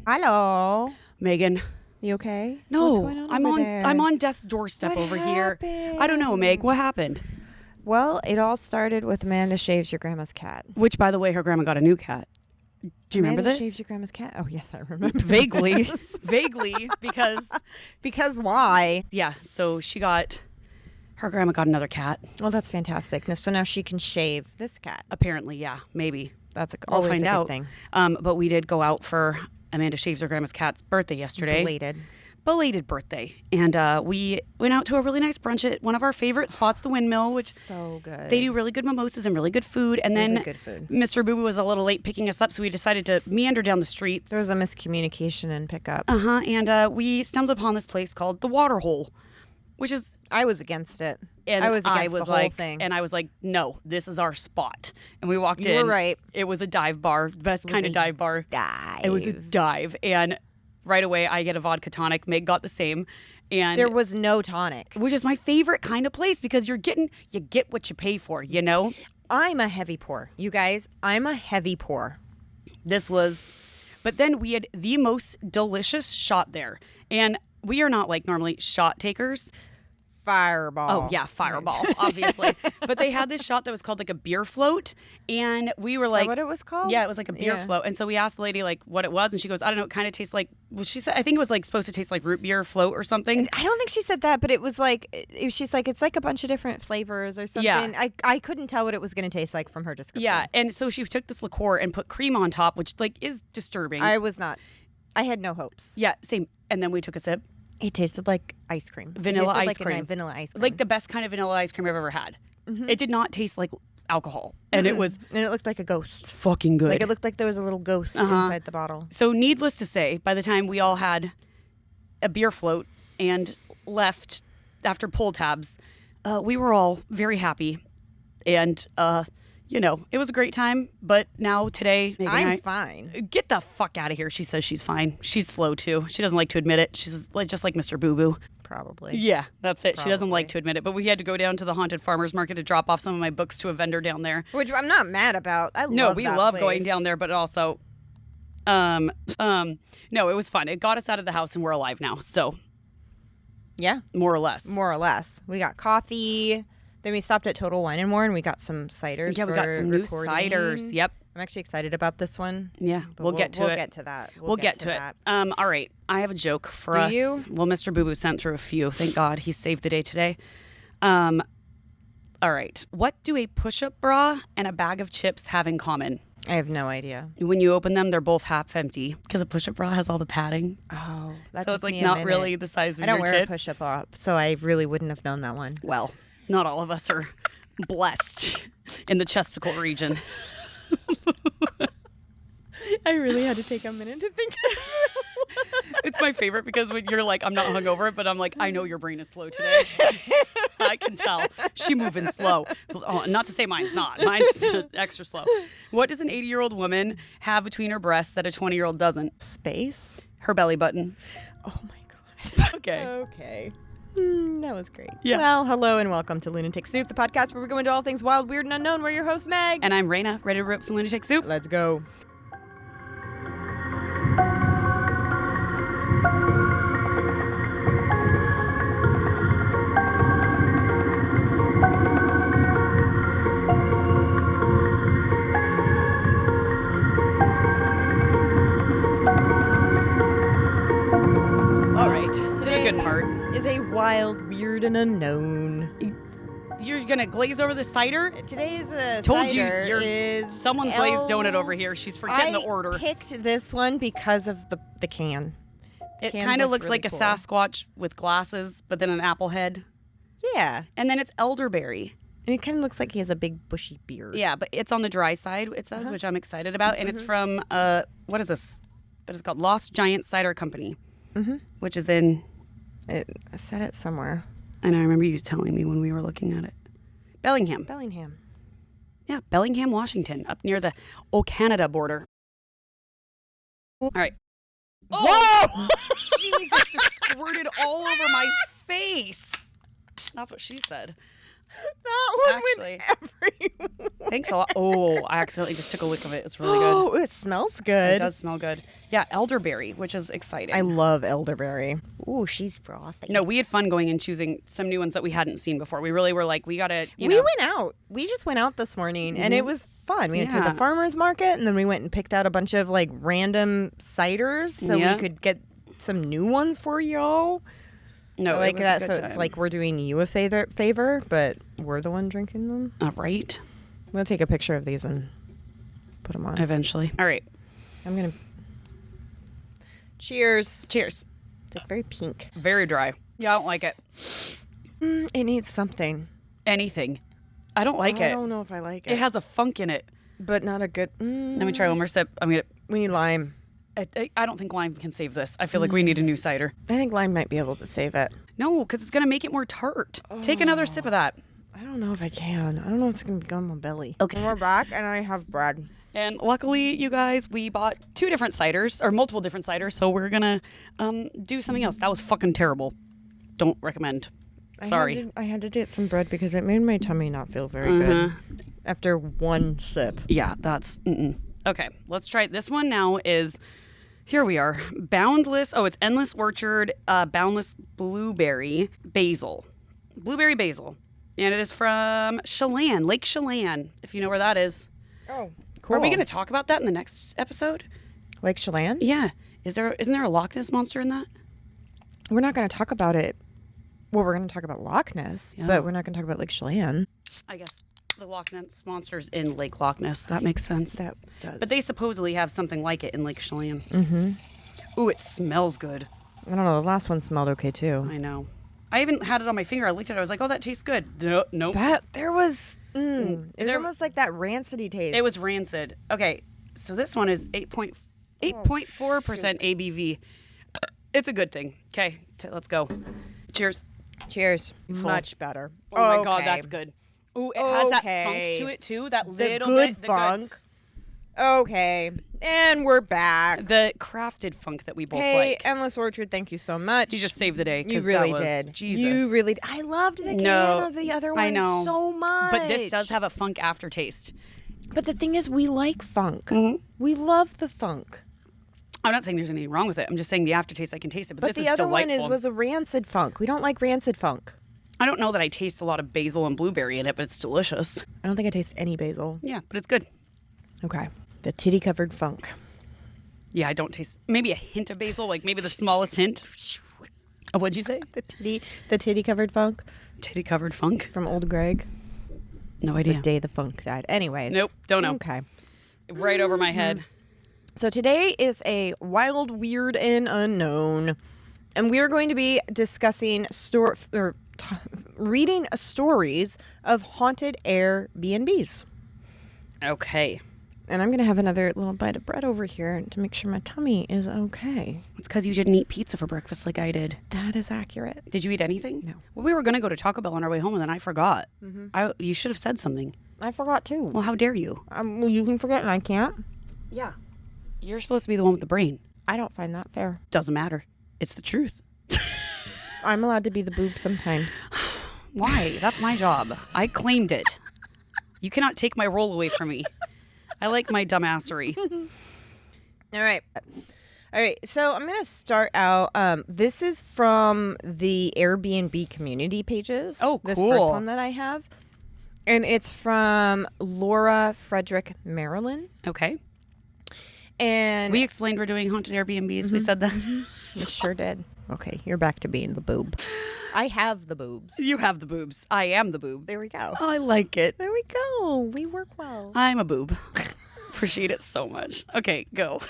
Hello. Megan. You okay? No, What's going on over there? I'm on death's doorstep What over here. happened? I don't know, Meg. What happened? Well, it all started with Amanda shaves your grandma's cat. Which, by the way, her grandma got a new cat. Do you remember Amanda this? shaves your grandma's cat? Oh, yes, I remember. Vaguely. Vaguely, because... Because why? Yeah, so her grandma got another cat. Well, that's fantastic. So now she can shave this cat. Apparently, yeah, maybe. That's I'll always find a good out. thing. But we did go out for Amanda shaves her grandma's cat's birthday yesterday. Belated birthday. And we went out to a really nice brunch at one of our favorite spots, the Windmill, which so good. they do really good mimosas and really good food. And Really then good food. Mr. Boo Boo was a little late picking us up, so we decided to meander down the streets. There was a miscommunication and pickup. And we stumbled upon this place called the Waterhole, which is... I was against it. And I was against the whole thing. And I was like, no, this is our spot. And we walked in. You were right. It was a dive bar, best kind of dive bar. It was a dive. And right away, I get a vodka tonic. Meg got the same. And there was no tonic. Which is my favorite kind of place because you get what you pay for, you know? I'm a heavy pour. You guys, I'm a heavy pour. But then we had the most delicious shot there. And we are not like normally shot takers. Fireball. Oh, yeah, Fireball, obviously. But they had this shot that was called like a beer float. And we were like... Is that what it was called? Yeah, it was like a beer float. And so we asked the lady like what it was. And she goes, I don't know, it kind of tastes like... Well, she said, I think it was like supposed to taste like root beer float or something. I don't think she said that, but it was like... She's like, it's like a bunch of different flavors or something. Yeah. I couldn't tell what it was going to taste like from her description. Yeah, and so she took this liqueur and put cream on top, which like is disturbing. I had no hopes. Yeah, same. And then we took a sip. It tasted like ice cream. Vanilla ice like cream. Vanilla ice cream. Like the best kind of vanilla ice cream I've ever had. Mm-hmm. It did not taste like alcohol. And it was... And it looked like a ghost. Fucking good. Like it looked like there was a little ghost inside the bottle. So needless to say, by the time we all had a beer float and left after pull tabs, we were all very happy. And, it was a great time. But now today... I'm fine. Get the fuck out of here. She says she's fine. She's slow too. She doesn't like to admit it. She's just like Mr. Boo Boo. Probably. Yeah, that's it. She doesn't like to admit it. But we had to go down to the haunted farmer's market to drop off some of my books to a vendor down there. Which I'm not mad about. We love going down there, but also, no, it was fun. It got us out of the house and we're alive now. So, yeah, more or less. We got coffee. Then we stopped at Total Wine & More and we got some ciders. Yeah, we got some new ciders. Yep. I'm actually excited about this one. Yeah, we'll get to it. We'll get to that. We'll get to it. All right. I have a joke for us. Do you? Well, Mr. Boo Boo sent through a few. Thank God he saved the day today. All right. What do a push-up bra and a bag of chips have in common? I have no idea. When you open them, they're both half empty because a push-up bra has all the padding. Oh, that's so it's like not really the size of your tits. I don't wear a push-up bra, so I really wouldn't have known that one. Well, not all of us are blessed in the chesticle region. I really had to take a minute to think. It's my favorite because when you're like, I'm not hungover, but I'm like, I know your brain is slow today. I can tell. She moving slow. Oh, not to say mine's not. Mine's extra slow. What does an 80-year-old woman have between her breasts that a 20-year-old doesn't? Space? Her belly button. Oh my God. Okay. Okay. That was great. Yeah. Well, hello and welcome to Lunatic Soup, the podcast where we go into all things wild, weird, and unknown. We're your host, Meg. And I'm Raina, ready to rip some lunatic soup. Let's go. All right, to the good part. Is a wild, weird, and unknown. You're gonna glaze over the cider? Today's a Told cider you, is someone glazed donut over here. She's forgetting the order. I picked this one because of the can. It kind of looks really like cool. a Sasquatch with glasses, but then an apple head. Yeah. And then it's elderberry. And it kind of looks like he has a big bushy beard. Yeah, but it's on the dry side, it says, which I'm excited about. And it's from, what is this? What is it called? Lost Giant Cider Company, which is in... I said it somewhere. And I remember you telling me when we were looking at it. Bellingham. Yeah, Bellingham, Washington, up near the Canada border. All right. Oh! Whoa! Jesus, just squirted all over my face. That's what she said. That one Actually. went everywhere. Thanks a lot. Oh, I accidentally just took a lick of it. It's really good. Oh, it smells good. It does smell good. Yeah, elderberry, which is exciting. I love elderberry. Ooh, she's frothy. No, we had fun going and choosing some new ones that we hadn't seen before. We really were like, we gotta, We went out. We just went out this morning, and it was fun. We went to Yeah. the farmer's market, and then we went and picked out a bunch of like random ciders so Yeah. we could get some new ones for y'all. No, I like it was that. a good So time. it's like we're doing you a favor, but we're the one drinking them. All right. I'm gonna take a picture of these and put them on. Eventually. All right. I'm gonna. Cheers. Cheers. It's like very pink. Very dry. Yeah, I don't like it. It needs something. Anything. I don't like I it. don't know if I like it. It has a funk in it. but not a good. Let me try one more sip. We need lime. I don't think lime can save this. I feel like we need a new cider. I think lime might be able to save it. No, because it's gonna make it more tart. Take another sip of that. I don't know if I can. I don't know if it's going to go in my belly. Okay. And we're back, and I have bread. And luckily, you guys, we bought 2 different ciders, or multiple different ciders, so we're gonna do something else. That was fucking terrible. Don't recommend. Sorry. I had to get some bread because it made my tummy not feel very good after one sip. Yeah, that's... Okay, let's try it. This one now is... Here we are. Boundless... Oh, it's Endless Orchard, Boundless Blueberry Basil. Blueberry Basil. And it is from Chelan, Lake Chelan, if you know where that is. Oh, cool. Are we going to talk about that in the next episode? Lake Chelan? Yeah. Isn't there a Loch Ness monster in that? We're not going to talk about it. Well, we're going to talk about Loch Ness, but we're not going to talk about Lake Chelan. I guess the Loch Ness monster's in Lake Loch Ness. That makes sense. That does. But they supposedly have something like it in Lake Chelan. Mm-hmm. Ooh, it smells good. I don't know. The last one smelled okay, too. I know. I even had it on my finger. I looked at it. I was like, oh, that tastes good. No, nope. There was... it was almost like that rancidy taste. It was rancid. Okay, so this one is 8.4% ABV. It's a good thing. Okay, let's go. Cheers. Cheers. Much better. Oh my God, that's good. Ooh, it has that funk to it too. That The little good bit. funk. Okay. And we're back. The crafted funk that we both Hey, like. Endless Orchard, thank you so much. You just saved the day. You 'cause really that was, did. Jesus. You really did. I loved the can of the other one I know. so much. But this does have a funk aftertaste. But the thing is, we like funk. Mm-hmm. We love the funk. I'm not saying there's anything wrong with it. I'm just saying the aftertaste, I can taste it. But But this the is other delightful. one was a rancid funk. We don't like rancid funk. I don't know that I taste a lot of basil and blueberry in it, but it's delicious. I don't think I taste any basil. Yeah, but it's good. Okay. The titty-covered funk. Yeah, I don't taste maybe a hint of basil, like maybe the smallest hint. Oh, what'd you say? The titty-covered funk Titty covered funk? from Old Greg. No The idea. day the funk died. Anyways. Nope, don't know. Okay. Right over my head. So today is a wild, weird, and unknown, and we are going to be discussing reading stories of haunted Airbnbs. Okay. And I'm going to have another little bite of bread over here to make sure my tummy is okay. It's because you didn't eat pizza for breakfast like I did. That is accurate. Did you eat anything? No. Well, we were going to go to Taco Bell on our way home, and then I forgot. You should have said something. I forgot too. Well, how dare you? Well, you can forget and I can't. Yeah. You're supposed to be the one with the brain. I don't find that fair. Doesn't matter. It's the truth. I'm allowed to be the boob sometimes. Why? That's my job. I claimed it. You cannot take my role away from me. I like my dumbassery. All right. So I'm going to start out. This is from the Airbnb community pages. Oh, This cool. first one that I have. And it's from Laura Frederick Marilyn. Okay. And We explained we're doing haunted Airbnbs. We said that. we sure did. Okay, you're back to being the boob. I have the boobs. You have the boobs. I am the boob. There we go. I like it. There we go. We work well. I'm a boob. Appreciate it so much. Okay, go.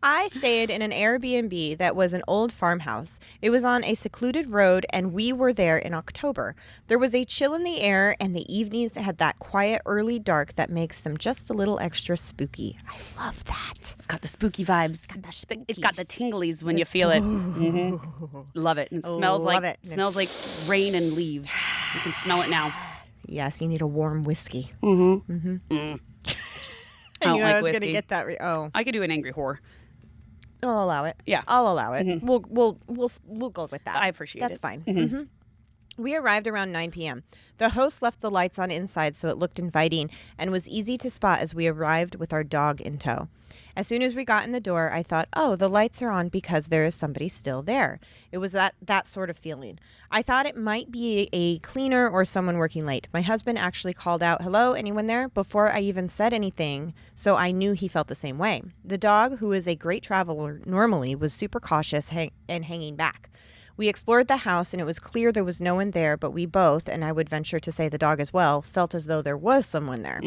I stayed in an Airbnb that was an old farmhouse. It was on a secluded road, and we were there in October. There was a chill in the air, and the evenings had that quiet early dark that makes them just a little extra spooky. I love that. It's got the spooky vibes. It's got the tinglies when you feel it. Love it. And it smells Love like it. smells like rain and leaves. You can smell it now. Yes, you need a warm whiskey. I don't like I was whiskey. gonna get that. I could do an angry whore. I'll allow it. Yeah. I'll allow it. We'll go with that. I appreciate That's it. fine. We arrived around 9 p.m. The host left the lights on inside so it looked inviting and was easy to spot as we arrived with our dog in tow. As soon as we got in the door, I thought, oh, the lights are on because there is somebody still there. It was that sort of feeling. I thought it might be a cleaner or someone working late. My husband actually called out, hello, anyone there? Before I even said anything, so I knew he felt the same way. The dog, who is a great traveler normally, was super cautious and hanging back. We explored the house, and it was clear there was no one there, but we both, and I would venture to say the dog as well, felt as though there was someone there.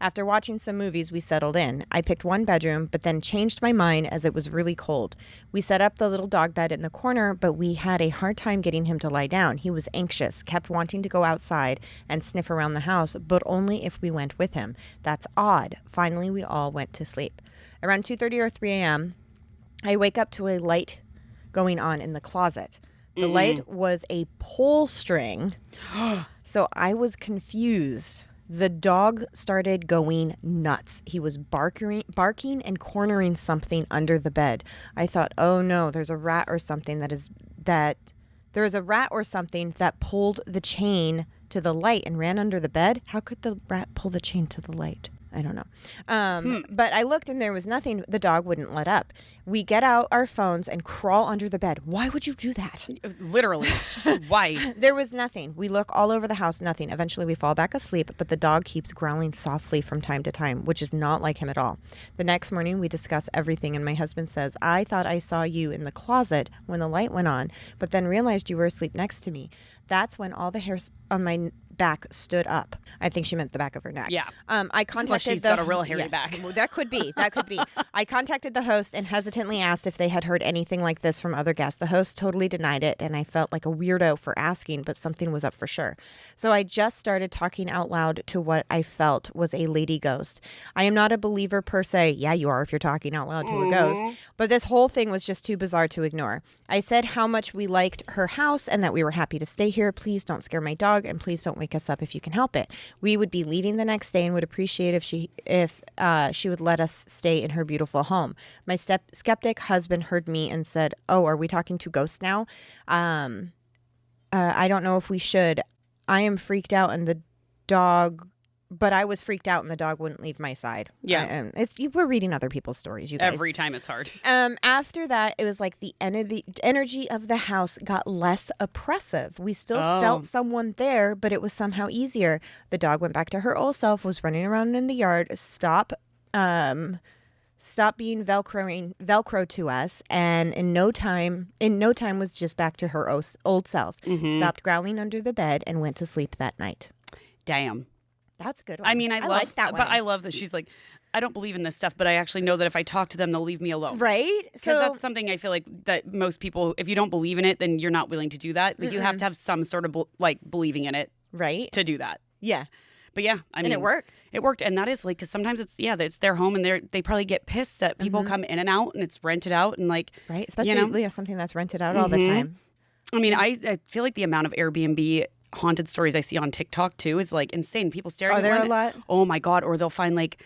After watching some movies, we settled in. I picked one bedroom, but then changed my mind as it was really cold. We set up the little dog bed in the corner, but we had a hard time getting him to lie down. He was anxious, kept wanting to go outside and sniff around the house, but only if we went with him. That's odd. Finally, we all went to sleep. Around 2:30 or 3 a.m., I wake up to a light going on in the closet. The light was a pull string, so I was confused. The dog started going nuts. He was barking and cornering something under the bed. I thought, oh no, there's a rat or something that pulled the chain to the light and ran under the bed. How could the rat pull the chain to the light? I don't know. But I looked and there was nothing. The dog wouldn't let up. We get out our phones and crawl under the bed. Why would you do that? Literally. Why? There was nothing. We look all over the house, nothing. Eventually we fall back asleep, but the dog keeps growling softly from time to time, which is not like him at all. The next morning we discuss everything and my husband says, I thought I saw you in the closet when the light went on, but then realized you were asleep next to me. That's when all the hairs on my back stood up. I think she meant the back of her neck. Yeah. I contacted Plus she's got a real hairy back. Well, that could be. I contacted the host and hesitantly asked if they had heard anything like this from other guests. The host totally denied it, and I felt like a weirdo for asking, but something was up for sure. So I just started talking out loud to what I felt was a lady ghost. I am not a believer per se. Yeah, you are if you're talking out loud to a ghost. But this whole thing was just too bizarre to ignore. I said how much we liked her house and that we were happy to stay here. Please don't scare my dog, and please don't wake us up if you can help it. We would be leaving the next day and would appreciate if she would let us stay in her beautiful home. My skeptic husband heard me and said, oh, are we talking to ghosts now? I don't know if we should. I am freaked out and the dog... But I was freaked out and the dog wouldn't leave my side. Yeah. We're reading other people's stories, you guys. Every time it's hard. After that, it was like the energy of the house got less oppressive. We still felt someone there, but it was somehow easier. The dog went back to her old self, was running around in the yard, stopped being Velcro to us, and in no time was just back to her old self. Stopped growling under the bed and went to sleep that night. Damn. That's a good one. I mean, I like that one. But I love that she's like, I don't believe in this stuff, but I actually know that if I talk to them, they'll leave me alone. Right? Because that's something I feel like that most people, if you don't believe in it, then you're not willing to do that. Like you have to have some sort of believing in it, right, to do that. Yeah. But yeah, I mean, and it worked. It worked, and that is like because sometimes it's their home, and they probably get pissed that people come in and out, and it's rented out, and like right, especially something that's rented out all the time. I mean, I feel like the amount of Airbnb haunted stories I see on TikTok too is like insane. People staring. Are at there one, a lot? Oh my god! Or they'll find like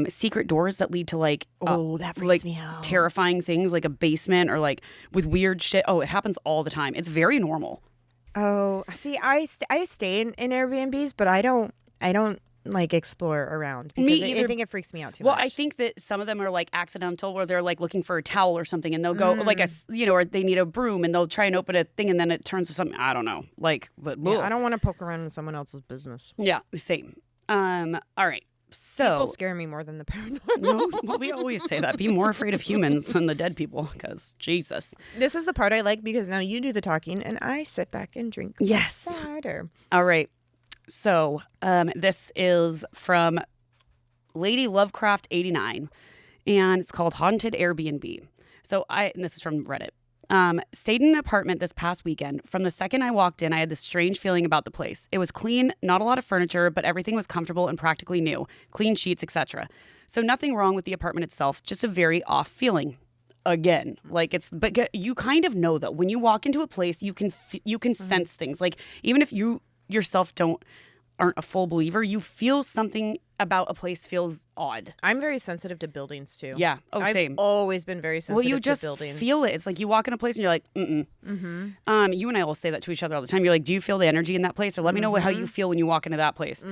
secret doors that lead to like that freaks me out. Terrifying things like a basement or like with weird shit. Oh, it happens all the time. It's very normal. Oh, see, I stay in Airbnbs, but I don't like explore around because Me either. I think it freaks me out too much. Well, I think that some of them are like accidental where they're like looking for a towel or something and they'll go like or they need a broom and they'll try and open a thing and then it turns to something. I don't know. Like, but I don't want to poke around in someone else's business. Yeah, same. All right. So people scare me more than the paranormal. No, well, we always say that. Be more afraid of humans than the dead people because Jesus. This is the part I like because now you do the talking and I sit back and drink cider. All right. So this is from Lady Lovecraft 89, and it's called Haunted Airbnb. So and this is from Reddit. Stayed in an apartment this past weekend. From the second I walked in, I had this strange feeling about the place. It was clean, not a lot of furniture, but everything was comfortable and practically new. Clean sheets, etc. So nothing wrong with the apartment itself, just a very off feeling. Again, like but you kind of know that when you walk into a place, you can sense things. Like even if you yourself don't aren't a full believer, you feel something about a place feels odd. I'm very sensitive to buildings too. Yeah. Oh, I've same. always been very sensitive Well, you just to buildings. feel it. It's like you walk in a place and you're like, mm-mm. Mm-hmm. You and I will say that to each other all the time. You're like, do you feel the energy in that place? Or let me know how you feel when you walk into that place.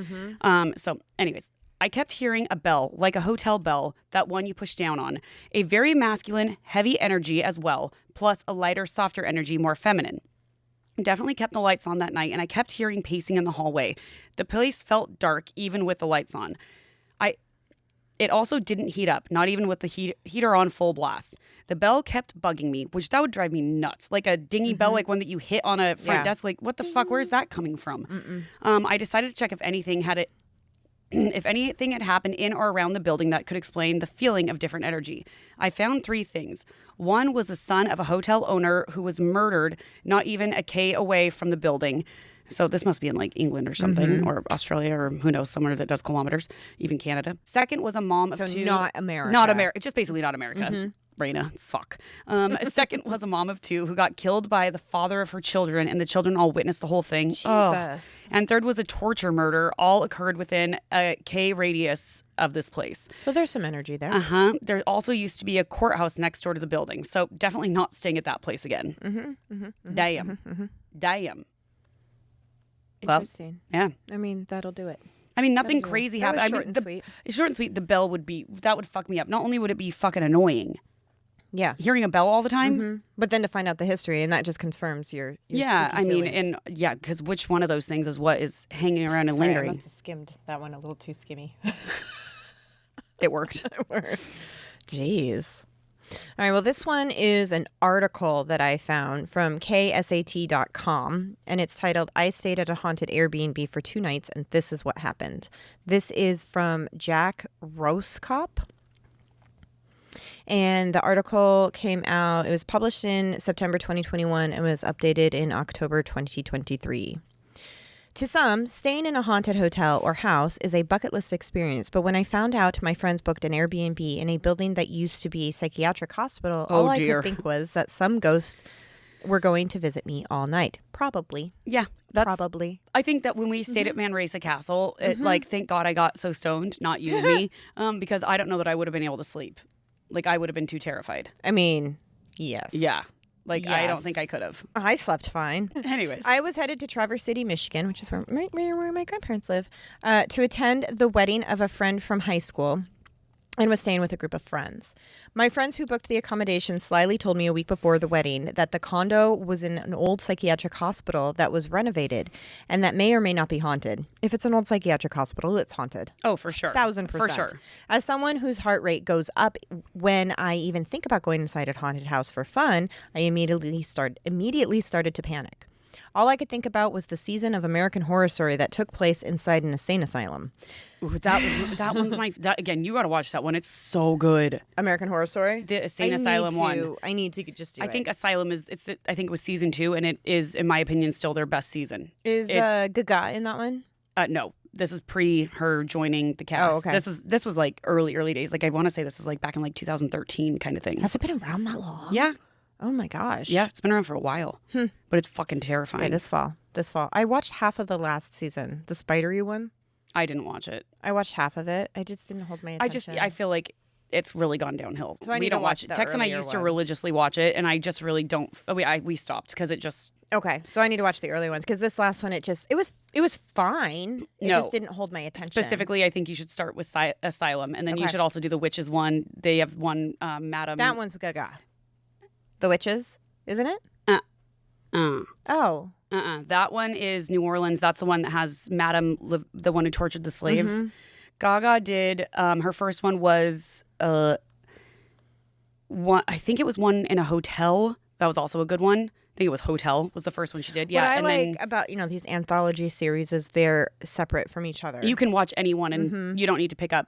So anyways, I kept hearing a bell, like a hotel bell, that one you push down on. A very masculine, heavy energy as well, plus a lighter, softer energy, more feminine. Definitely kept the lights on that night, and I kept hearing pacing in the hallway. The place felt dark, even with the lights on. It also didn't heat up, not even with the heater on full blast. The bell kept bugging me, which that would drive me nuts. Like a dingy bell, like one that you hit on a front desk. Like, what the fuck? Where's that coming from? I decided to check if anything had happened in or around the building that could explain the feeling of different energy. I found 3 things. One was the son of a hotel owner who was murdered not even a K away from the building. So this must be in like England or something, or Australia, or who knows, somewhere that does kilometers, even Canada. Second was a mom of 2. So not America. Not America. Just basically not America. Raina, fuck. Second was a mom of 2 who got killed by the father of her children, and the children all witnessed the whole thing. Jesus. Oh. And third was a torture murder. All occurred within a K radius of this place. So there's some energy there. There also used to be a courthouse next door to the building, so definitely not staying at that place again. Damn. Interesting. Well, yeah. I mean, that'll do it. I mean, nothing crazy That was happened. short and sweet. Short and sweet. The bell would fuck me up. Not only would it be fucking annoying, Yeah. hearing a bell all the time. But then to find out the history, and that just confirms your Yeah, spooky I mean, feelings. and yeah, because which one of those things is what is hanging around and Sorry, I lingering? must have skimmed that one a little too skimmy. It worked. Jeez. All right, well, this one is an article that I found from ksat.com, and it's titled, I Stayed at a Haunted Airbnb for 2 nights, and this is what happened. This is from Jack Roskop. And the article came out, it was published in September 2021 and was updated in October 2023. To some, staying in a haunted hotel or house is a bucket list experience, but when I found out my friends booked an Airbnb in a building that used to be a psychiatric hospital, all I could think was that some ghosts were going to visit me all night. Probably. Yeah, Probably. I think that when we stayed at Manresa Castle, it like, thank God I got so stoned, not you and me, because I don't know that I would have been able to sleep. Like, I would have been too terrified. I mean, yes. Yeah. Like, I don't Yes. think I could have. I slept fine. Anyways. I was headed to Traverse City, Michigan, which is where my grandparents live, to attend the wedding of a friend from high school, and was staying with a group of friends. My friends who booked the accommodation slyly told me a week before the wedding that the condo was in an old psychiatric hospital that was renovated and that may or may not be haunted. If it's an old psychiatric hospital, it's haunted. Oh, for sure. 1,000%. For sure. As someone whose heart rate goes up when I even think about going inside a haunted house for fun, I immediately started to panic. All I could think about was the season of American Horror Story that took place inside an insane asylum. Ooh, that one's again, you got to watch that one. It's so good. American Horror Story? The Insane Asylum one. I need to just do it. I think Asylum I think it was season 2, and it is, in my opinion, still their best season. Is Gaga in that one? No, this is pre her joining the cast. Oh, okay. This was like early days. Like, I want to say this is like back in like 2013 kind of thing. Has it been around that long? Yeah. Oh my gosh. Yeah, it's been around for a while. But it's fucking terrifying. Okay, this fall. I watched half of the last season, the spidery one. I didn't watch it. I watched half of it. I just didn't hold my attention. I feel like it's really gone downhill. So I need we to don't watch it. the Tex and I earlier used to ones. religiously watch it, and I just really don't. We stopped because it just. Okay, so I need to watch the early ones because this last one, it was fine. It No. just didn't hold my attention. Specifically, I think you should start with Asylum, and then you Okay. should also do the Witches one. They have one, Madam. That one's Gaga. The Witches, isn't it? Uh, Oh, That one is New Orleans. That's the one that has Madam, the one who tortured the slaves. Mm-hmm. Gaga did. Her first one was one. I think it was one in a hotel. That was also a good one. I think it was Hotel was the first one she did. Yeah, what I and like then about these anthology series is they're separate from each other. you can watch any one, and you don't need to pick up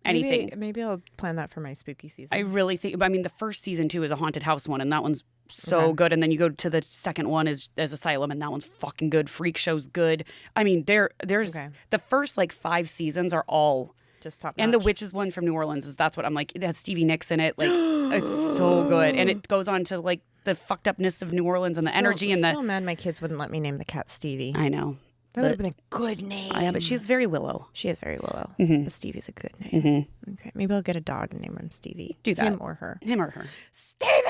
anything. Maybe I'll plan that for my spooky season. I really think. I mean, the first season too is a haunted house one, and that one's so Okay. good. And then you go to the second one is Asylum, and that one's fucking good. Freak Show's good. I mean, there's Okay. the first like 5 seasons are all. Just top And the notch. Witches one from New Orleans that's what I'm like. It has Stevie Nicks in it. Like, it's so good, and it goes on to like the fucked upness of New Orleans and the energy and the. Still mad my kids wouldn't let me name the cat Stevie. I know. That would have been a good name. Yeah, but she's very Willow. She is very Willow. But Stevie's a good name. Okay, maybe I'll get a dog and name him Stevie. Do that. Him or her. Him or her. Steven!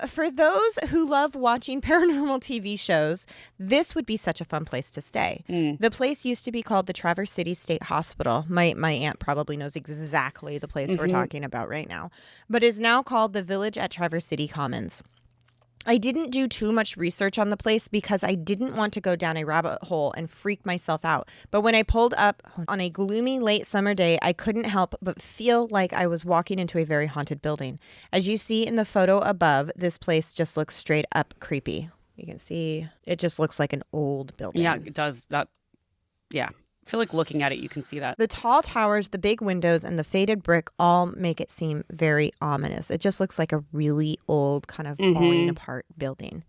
For those who love watching paranormal TV shows, this would be such a fun place to stay. The place used to be called the Traverse City State Hospital. My aunt probably knows exactly the place we're talking about right now, but is now called the Village at Traverse City Commons. I didn't do too much research on the place because I didn't want to go down a rabbit hole and freak myself out. But when I pulled up on a gloomy late summer day, I couldn't help but feel like I was walking into a very haunted building. As you see in the photo above, this place just looks straight up creepy. You can see it just looks like an old building. Yeah, it does. Yeah. I feel like looking at it, you can see that. The tall towers, the big windows, and the faded brick all make it seem very ominous. It just looks like a really old, kind of falling apart building.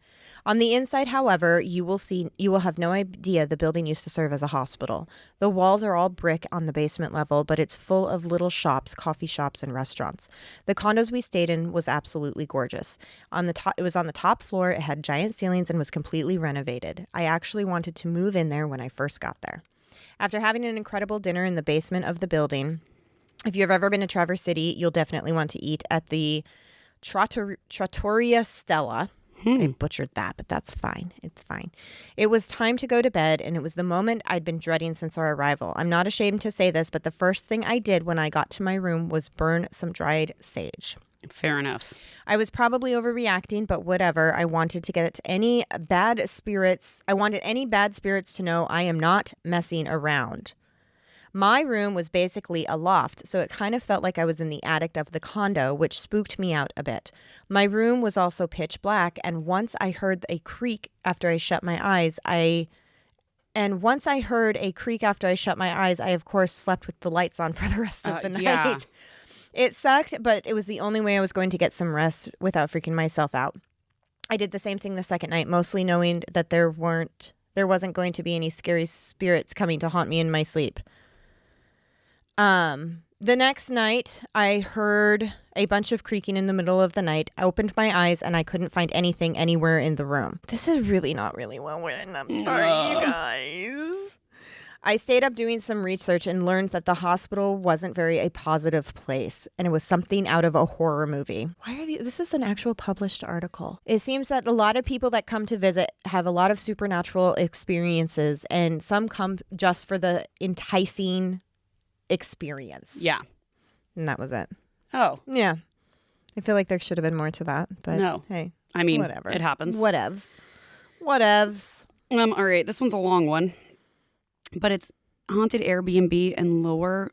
On the inside, however, you will have no idea the building used to serve as a hospital. The walls are all brick on the basement level, but it's full of little shops, coffee shops, and restaurants. The condos we stayed in was absolutely gorgeous. It was on the top floor, it had giant ceilings, and was completely renovated. I actually wanted to move in there when I first got there. After having an incredible dinner in the basement of the building, if you've ever been to Traverse City, you'll definitely want to eat at the Trattoria Stella. I butchered that, but that's fine. It's fine. It was time to go to bed, and it was the moment I'd been dreading since our arrival. I'm not ashamed to say this, but the first thing I did when I got to my room was burn some dried sage. Fair enough. I was probably overreacting, but whatever. I wanted any bad spirits to know I am not messing around. My room was basically a loft, so it kind of felt like I was in the attic of the condo, which spooked me out a bit. My room was also pitch black, and once I heard a creak after I shut my eyes, I of course slept with the lights on for the rest of the night. Yeah. It sucked, but it was the only way I was going to get some rest without freaking myself out. I did the same thing the second night, mostly knowing that there wasn't going to be any scary spirits coming to haunt me in my sleep. The next night, I heard a bunch of creaking in the middle of the night. I opened my eyes, and I couldn't find anything anywhere in the room. This is really not really well written. I'm sorry, you guys. I stayed up doing some research and learned that the hospital wasn't very a positive place, and it was something out of a horror movie. This is an actual published article. It seems that a lot of people that come to visit have a lot of supernatural experiences, and some come just for the enticing experience. Yeah. And that was it. Oh. Yeah. I feel like there should have been more to that, but no. Hey, I mean, whatever. It happens. Whatevs. All right, this one's a long one. But it's haunted Airbnb in Lower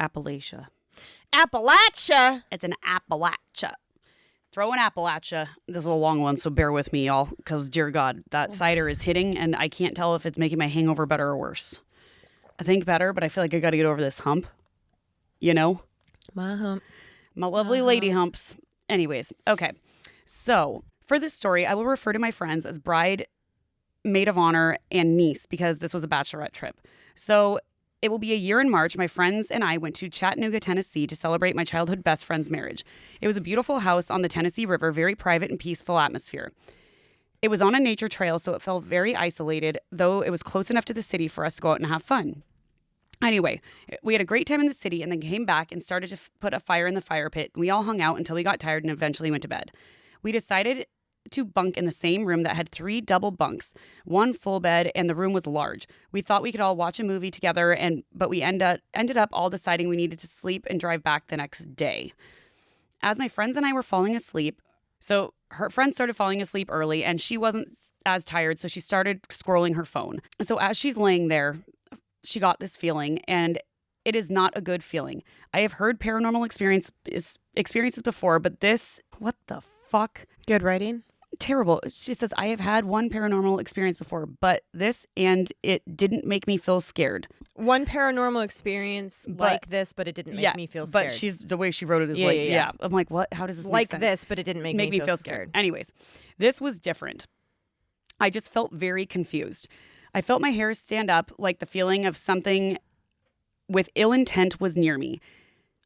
Appalachia. Appalachia? It's an Appalachia. Throw an Appalachia. This is a long one, so bear with me, y'all, because, dear God, that cider is hitting, and I can't tell if it's making my hangover better or worse. I think better, but I feel like I got to get over this hump. You know? My hump. My lovely lady humps. Anyways, okay. So, for this story, I will refer to my friends as bride, maid of honor, and niece because this was a bachelorette trip. So it will be a year in March. My friends and I went to Chattanooga, Tennessee to celebrate my childhood best friend's marriage. It was a beautiful house on the Tennessee River, very private and peaceful atmosphere. It was on a nature trail, so it felt very isolated, though it was close enough to the city for us to go out and have fun. Anyway, we had a great time in the city and then came back and started to put a fire in the fire pit. We all hung out until we got tired and eventually went to bed. We decided to bunk in the same room that had 3 double bunks, 1 full bed, and the room was large. We thought we could all watch a movie together, but we ended up all deciding we needed to sleep and drive back the next day. As my friends and I were falling asleep, so her friend started falling asleep early, and she wasn't as tired, so she started scrolling her phone. So as she's laying there, she got this feeling, and it is not a good feeling. I have heard paranormal experiences before, but this, what the fuck? Good writing? Terrible. She says, I have had one paranormal experience before, but this, and it didn't make me feel scared. One paranormal experience like this, but it didn't make me feel scared. But the way she wrote it is yeah. I'm like, what? How does this like make sense? this, but it didn't make me feel scared. Anyways, this was different. I just felt very confused. I felt my hair stand up, like the feeling of something with ill intent was near me.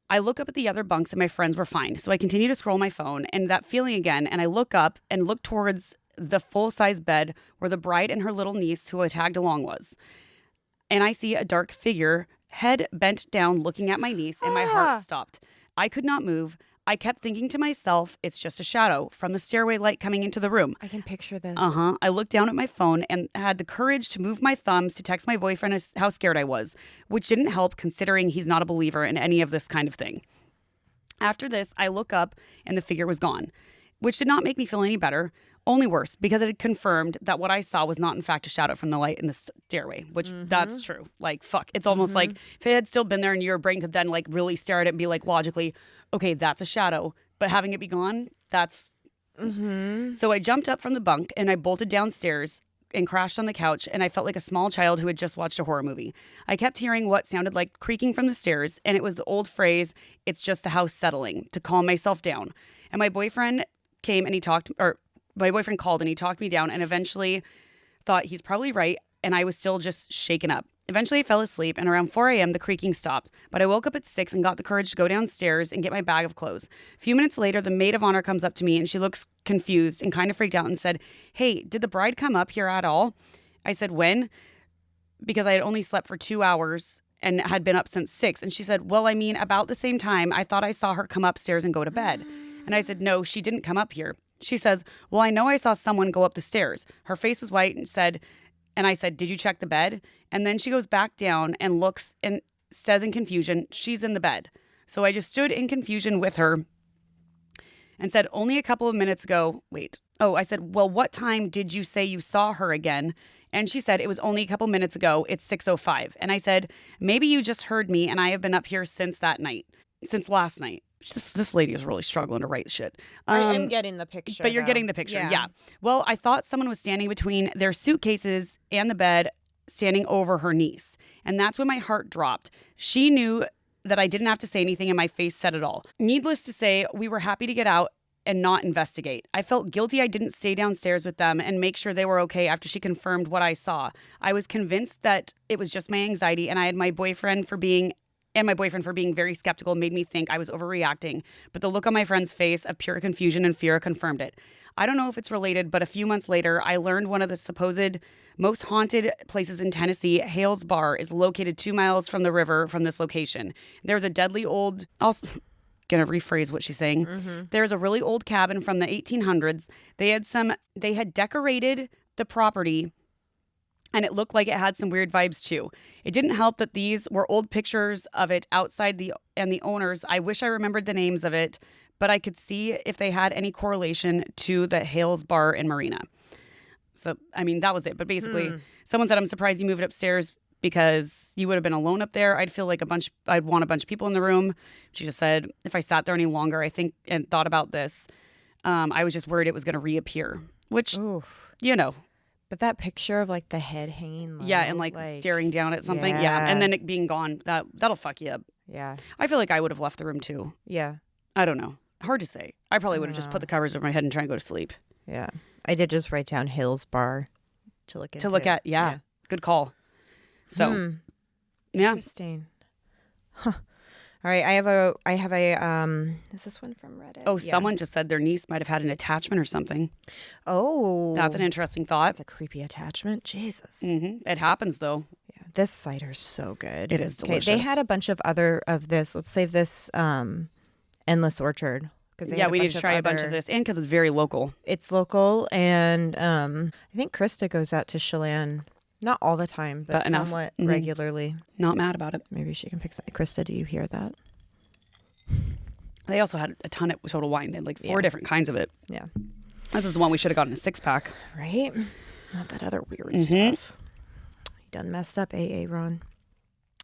I look up at the other bunks and my friends were fine. So I continue to scroll my phone and that feeling again. And I look up and look towards the full-size bed where the bride and her little niece who I tagged along was. And I see a dark figure, head bent down, looking at my niece, and my heart stopped. I could not move. I kept thinking to myself, it's just a shadow from the stairway light coming into the room. I can picture this. I looked down at my phone and had the courage to move my thumbs to text my boyfriend how scared I was, which didn't help considering he's not a believer in any of this kind of thing. After this, I look up and the figure was gone, which did not make me feel any better, only worse, because it had confirmed that what I saw was not in fact a shadow from the light in the stairway, which that's true. Like, fuck. It's almost like if it had still been there and your brain could then like really stare at it and be like logically, okay, that's a shadow, but having it be gone, that's... So I jumped up from the bunk and I bolted downstairs and crashed on the couch, and I felt like a small child who had just watched a horror movie. I kept hearing what sounded like creaking from the stairs, and it was the old phrase, it's just the house settling, to calm myself down. And my boyfriend came and my boyfriend called and he talked me down and eventually thought he's probably right, and I was still just shaken up. Eventually I fell asleep, and around 4 a.m. the creaking stopped, but I woke up at 6 and got the courage to go downstairs and get my bag of clothes. A few minutes later, the maid of honor comes up to me and she looks confused and kind of freaked out and said, "Hey, did the bride come up here at all?" I said, "When?" Because I had only slept for 2 hours and had been up since 6. And she said, "Well, I mean, about the same time, I thought I saw her come upstairs and go to bed." And I said, "No, she didn't come up here." She says, "Well, I know I saw someone go up the stairs." Her face was white and I said, "Did you check the bed?" And then she goes back down and looks and says in confusion, "She's in the bed." So I just stood in confusion with her and said, "Only a couple of minutes ago." I said, "Well, what time did you say you saw her again?" And she said, "It was only a couple minutes ago. It's 6:05. And I said, "Maybe you just heard me, and I have been up here since last night." This lady is really struggling to write shit. I am getting the picture. But you're getting the picture, yeah. Well, I thought someone was standing between their suitcases and the bed, standing over her niece. And that's when my heart dropped. She knew that I didn't have to say anything, and my face said it all. Needless to say, we were happy to get out and not investigate. I felt guilty I didn't stay downstairs with them and make sure they were okay after she confirmed what I saw. I was convinced that it was just my anxiety, and I had my boyfriend for being very skeptical made me think I was overreacting, but the look on my friend's face of pure confusion and fear confirmed it. I don't know if it's related, but a few months later, I learned one of the supposed most haunted places in Tennessee, Hales Bar, is located 2 miles from the river from this location. There's a deadly old... Gonna rephrase what she's saying. There's a really old cabin from the 1800s. They had decorated the property, and it looked like it had some weird vibes too. It didn't help that these were old pictures of it outside the owners. I wish I remembered the names of it, but I could see if they had any correlation to the Hales Bar and Marina. So, I mean, that was it. But basically, someone said, "I'm surprised you moved upstairs because you would have been alone up there. I'd feel like I'd want a bunch of people in the room." She just said, "If I sat there any longer, and thought about this, I was just worried it was going to reappear," which, But that picture of like the head hanging low, and like staring down at something. Yeah. And then it being gone, that'll fuck you up. Yeah. I feel like I would have left the room too. Yeah. I don't know. Hard to say. I probably would have just put the covers over my head and tried to go to sleep. Yeah. I did just write down Hales Bar to look into. Yeah. Good call. So, yeah. Interesting. Huh. All right, I have a is this one from Reddit? Oh, someone just said their niece might have had an attachment or something. Oh. That's an interesting thought. That's a creepy attachment. Jesus. It happens though. Yeah, this cider is so good. It is delicious. They had a bunch of other of this. Let's save this Endless Orchard. We need to try a bunch of this, and because it's very local. It's local, and I think Krista goes out to Chelan. Not all the time, but somewhat regularly. Not mad about it. Maybe she can pick some. Krista, do you hear that? They also had a ton of Total Wine. They had like 4 different kinds of it. Yeah. This is the one we should have gotten a 6-pack. Right? Not that other weird stuff. You done messed up, AA Ron.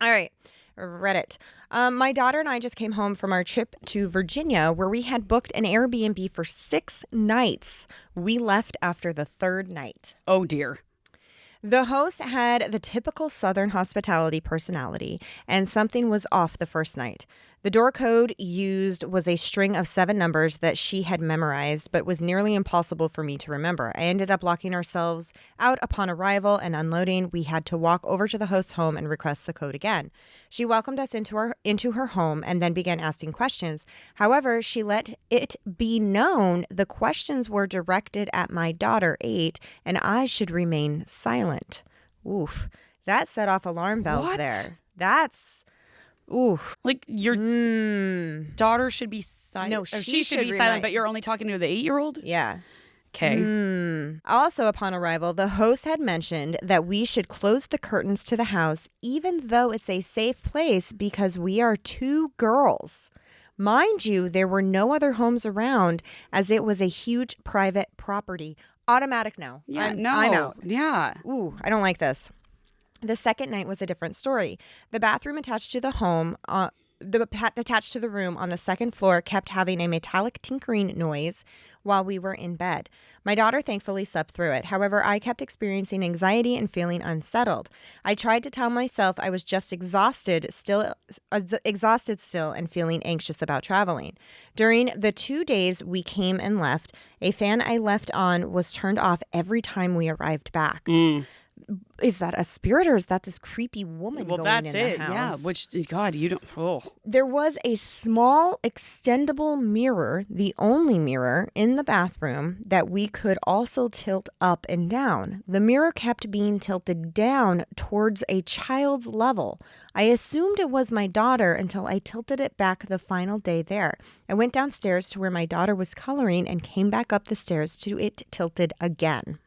All right. Reddit. My daughter and I just came home from our trip to Virginia, where we had booked an Airbnb for 6 nights. We left after the 3rd night. Oh, dear. The host had the typical Southern hospitality personality, and something was off the first night. The door code used was a string of 7 numbers that she had memorized, but was nearly impossible for me to remember. I ended up locking ourselves out upon arrival and unloading. We had to walk over to the host's home and request the code again. She welcomed us into her home and then began asking questions. However, she let it be known the questions were directed at my daughter, 8, and I should remain silent. Oof. That set off alarm bells there. That's... Ooh. Like your daughter should be silent. No, she should be silent, but you're only talking to the 8-year-old? Yeah. Okay. Also, upon arrival, the host had mentioned that we should close the curtains to the house, even though it's a safe place because we are 2 girls. Mind you, there were no other homes around as it was a huge private property. Automatic no. Yeah, I'm out. Yeah. Ooh, I don't like this. The second night was a different story. The bathroom attached to the home, attached to the room on the second floor kept having a metallic tinkering noise while we were in bed. My daughter thankfully slept through it. However, I kept experiencing anxiety and feeling unsettled. I tried to tell myself I was just exhausted still and feeling anxious about traveling. During the 2 days we came and left, a fan I left on was turned off every time we arrived back. Is that a spirit or is that this creepy woman going in the house? Yeah, which, God, you don't... Oh. There was a small extendable mirror, the only mirror in the bathroom that we could also tilt up and down. The mirror kept being tilted down towards a child's level. I assumed it was my daughter until I tilted it back the final day there. I went downstairs to where my daughter was coloring and came back up the stairs to it tilted again.